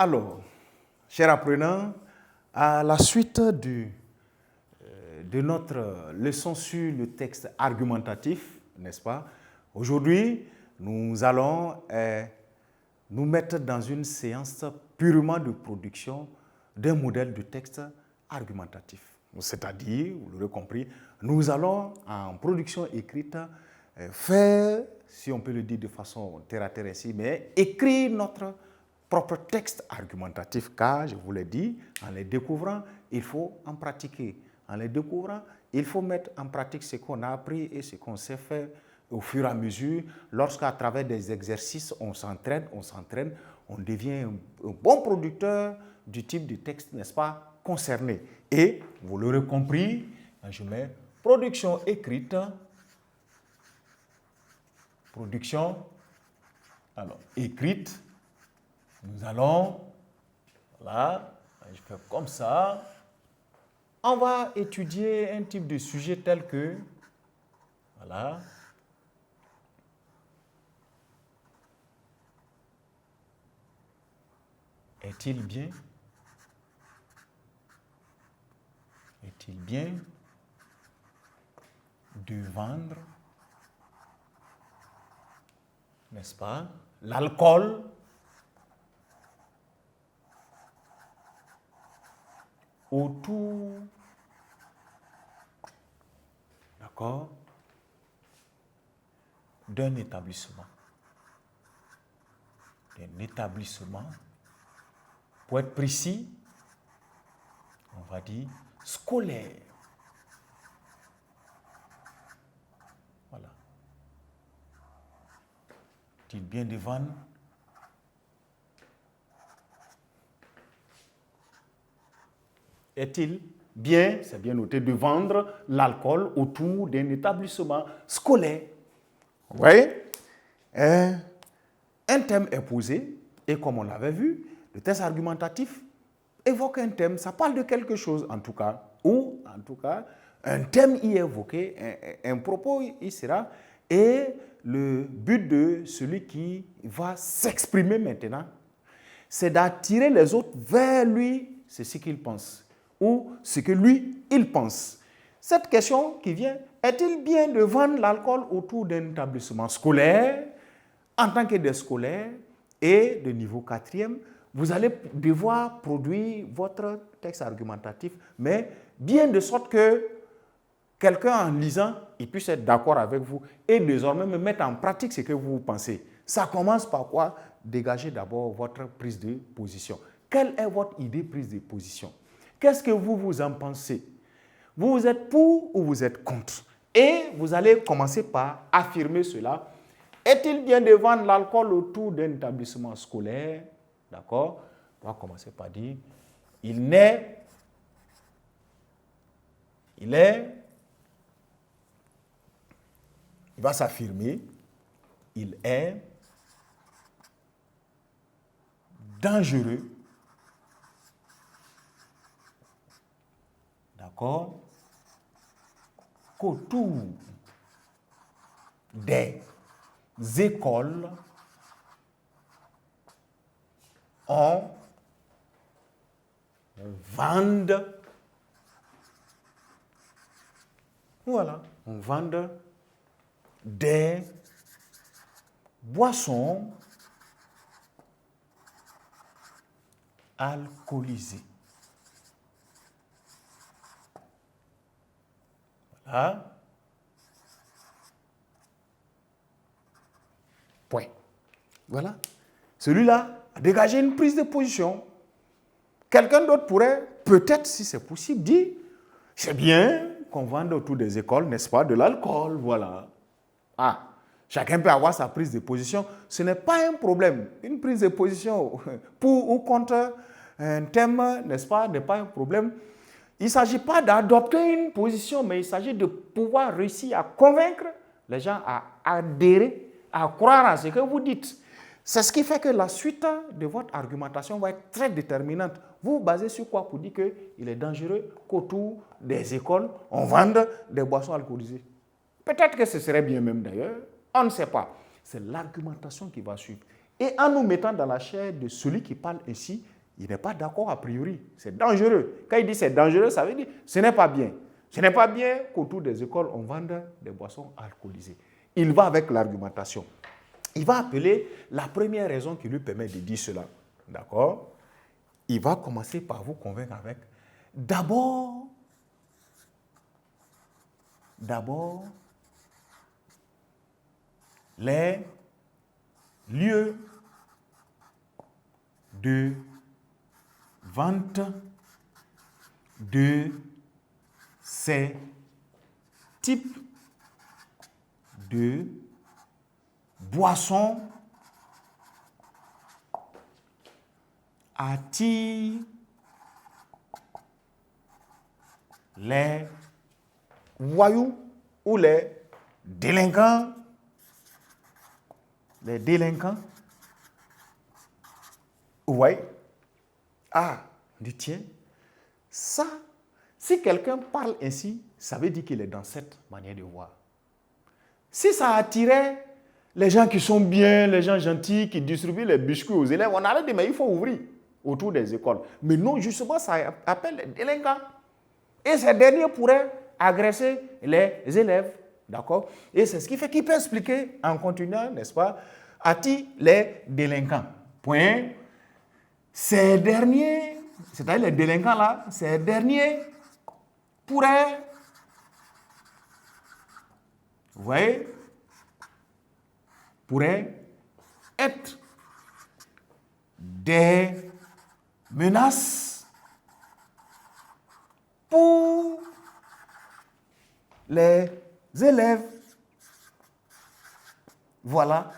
Alors, chers apprenants, à la suite de notre leçon sur le texte argumentatif, n'est-ce pas? Aujourd'hui, nous allons nous mettre dans une séance purement de production d'un modèle de texte argumentatif. C'est-à-dire, vous l'aurez compris, nous allons en production écrite faire, si on peut le dire de façon terre à terre ici, mais écrire notre propre texte argumentatif, car, je vous l'ai dit, en les découvrant, il faut en pratiquer. En les découvrant, il faut mettre en pratique ce qu'on a appris et ce qu'on sait faire au fur et à mesure. Lorsqu'à travers des exercices, on s'entraîne, on devient un bon producteur du type de texte, n'est-ce pas, concerné. Et, vous l'aurez compris, je mets production écrite, production, alors, écrite, nous allons, voilà, je fais comme ça, on va étudier un type de sujet tel que, voilà, est-il bien de vendre, n'est-ce pas, l'alcool autour, d'accord, d'un établissement. Pour être précis, on va dire scolaire. Voilà. Est-il bien de vendre? Est-il bien, c'est bien noté, de vendre l'alcool autour d'un établissement scolaire? Vous voyez? Un thème est posé, et comme on l'avait vu, le texte argumentatif évoque un thème, ça parle de quelque chose en tout cas, ou en tout cas, un thème y est évoqué, un propos y sera, et le but de celui qui va s'exprimer maintenant, c'est d'attirer les autres vers lui, c'est ce qu'il pense, ou ce que lui, il pense. Cette question qui vient, est-il bien de vendre l'alcool autour d'un établissement scolaire? En tant que des scolaires et de niveau 4e, vous allez devoir produire votre texte argumentatif, mais bien de sorte que quelqu'un en lisant, il puisse être d'accord avec vous et désormais me mettre en pratique ce que vous pensez. Ça commence par quoi? Dégager d'abord votre prise de position. Quelle est votre idée prise de position? Qu'est-ce que vous en pensez? Vous êtes pour ou vous êtes contre? Et vous allez commencer par affirmer cela. Est-il bien de vendre l'alcool autour d'un établissement scolaire? D'accord? On va commencer par dire, il va s'affirmer, il est dangereux, d'accord, qu'autour des écoles, on vende, voilà, on vende des boissons alcoolisées. Voilà. Point. Voilà. Celui-là a dégagé une prise de position. Quelqu'un d'autre pourrait, peut-être si c'est possible, dire, c'est bien qu'on vende autour des écoles, n'est-ce pas, de l'alcool, voilà. Ah, chacun peut avoir sa prise de position. Ce n'est pas un problème. Une prise de position pour ou contre un thème, n'est-ce pas, n'est pas un problème. Il ne s'agit pas d'adopter une position, mais il s'agit de pouvoir réussir à convaincre les gens à adhérer, à croire à ce que vous dites. C'est ce qui fait que la suite de votre argumentation va être très déterminante. Vous vous basez sur quoi pour dire qu'il est dangereux qu'autour des écoles, on vende des boissons alcoolisées? Peut-être que ce serait bien même d'ailleurs, on ne sait pas. C'est l'argumentation qui va suivre. Et en nous mettant dans la chair de celui qui parle ainsi, il n'est pas d'accord a priori. C'est dangereux. Quand il dit c'est dangereux, ça veut dire ce n'est pas bien. Ce n'est pas bien qu'autour des écoles, on vende des boissons alcoolisées. Il va avec l'argumentation. Il va appeler la première raison qui lui permet de dire cela. D'accord? Il va commencer par vous convaincre avec d'abord, les lieux de vente de ces types de boissons attirent les voyous ou les délinquants. Les délinquants. Oui. Ah, on dit tiens, ça, si quelqu'un parle ainsi, ça veut dire qu'il est dans cette manière de voir. Si ça attirait les gens qui sont bien, les gens gentils, qui distribuent les biscuits aux élèves, on allait dire mais il faut ouvrir autour des écoles. Mais non, justement, ça appelle les délinquants. Et ces derniers pourraient agresser les élèves. D'accord? Et c'est ce qui fait qu'il peut expliquer en continuant, n'est-ce pas, attire les délinquants. Point. Ces derniers, c'est-à-dire les délinquants là, ces derniers pourraient, vous voyez, pourraient être des menaces pour les élèves. Voilà.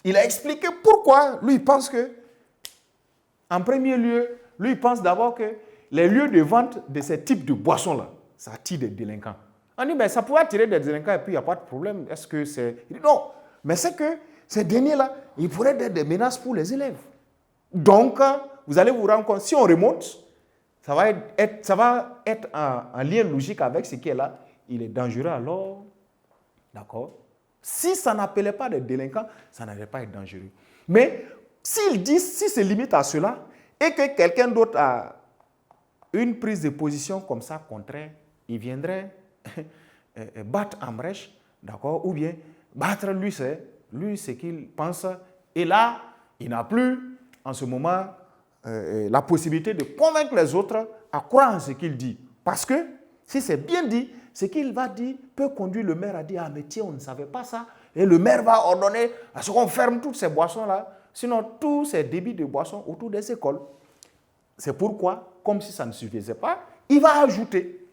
Il a expliqué pourquoi lui pense que, en premier lieu, lui il pense d'abord que les lieux de vente de ces types de boissons-là, ça attire des délinquants. On dit, mais ça pourrait attirer des délinquants et puis il n'y a pas de problème. Est-ce que c'est... Il dit, non, mais c'est que ces derniers-là, ils pourraient être des menaces pour les élèves. Donc, vous allez vous rendre compte, si on remonte, ça va être en lien logique avec ce qui est là. Il est dangereux alors. D'accord? Si ça n'appelait pas des délinquants, ça n'allait pas être dangereux. Mais s'il dit, si se limite à cela, et que quelqu'un d'autre a une prise de position comme ça, contraire, il viendrait battre en brèche, d'accord? Ou bien battre lui ce qu'il pense. Et là, il n'a plus, en ce moment, la possibilité de convaincre les autres à croire en ce qu'il dit. Parce que, si c'est bien dit, ce qu'il va dire peut conduire le maire à dire « Ah, mais tiens, on ne savait pas ça. » Et le maire va ordonner à ce qu'on ferme toutes ces boissons-là, sinon tous ces débits de boissons autour des écoles. C'est pourquoi, comme si ça ne suffisait pas, il va ajouter